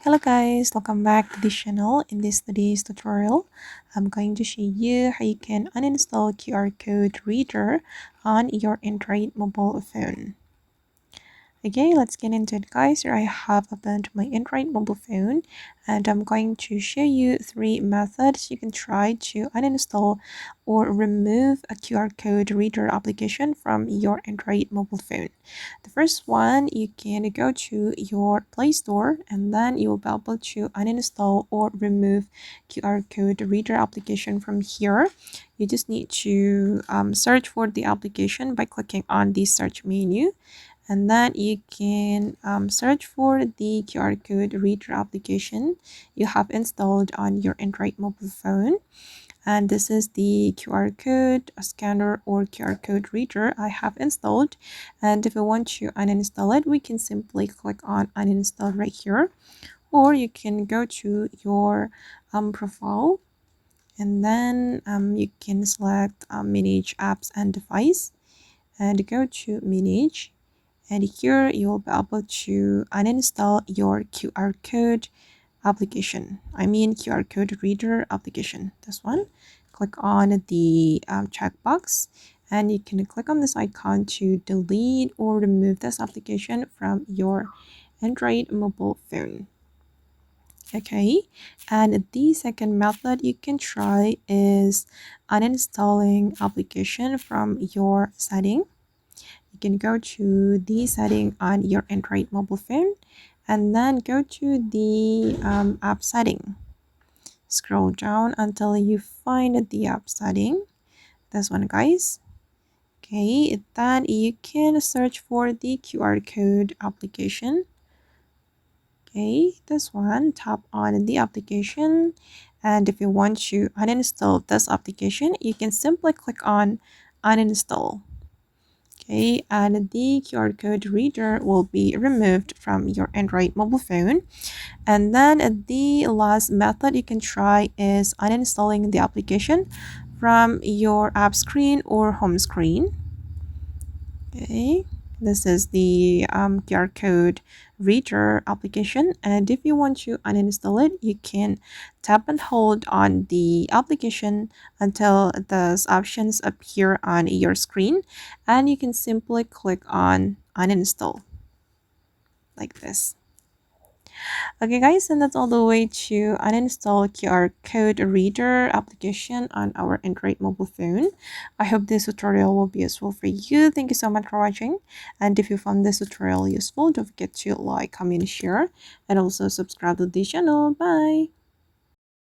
Hello guys, welcome back to this channel. In today's tutorial, I'm going to show you how you can uninstall QR code reader on your Android mobile phone. Okay, let's get into it guys. Here I have opened my Android mobile phone and I'm going to show you 3 methods you can try to uninstall or remove a QR code reader application from your Android mobile phone. The first one, you can go to your Play Store and then you will be able to uninstall or remove QR code reader application from here. You just need to search for the application by clicking on the search menu. And then you can search for the QR code reader application you have installed on your Android mobile phone. And this is the QR code scanner or QR code reader I have installed. And if we want to uninstall it, we can simply click on uninstall right here, or you can go to your profile and then you can select manage apps and device and go to manage. And here you'll be able to uninstall your QR code application. QR code reader application. This one. Click on the checkbox and you can click on this icon to delete or remove this application from your Android mobile phone. Okay, and the second method you can try is uninstalling application from your setting. You can go to the setting on your Android mobile phone and then go to the app setting. Scroll down until you find the app setting. This one guys. Okay, then you can search for the QR code application. Okay, this one, tap on the application, and if you want to uninstall this application, you can simply click on uninstall. Okay, and the QR code reader will be removed from your Android mobile phone. And then the last method you can try is uninstalling the application from your app screen or home screen. Okay, this is the QR code reader application, and if you want to uninstall it, you can tap and hold on the application until those options appear on your screen, and you can simply click on uninstall like this. Okay guys, and that's all the way to uninstall QR code reader application on our Android mobile phone. I hope this tutorial will be useful for you. Thank you so much for watching, and if you found this tutorial useful, don't forget to like, comment, share, and also subscribe to the channel. Bye.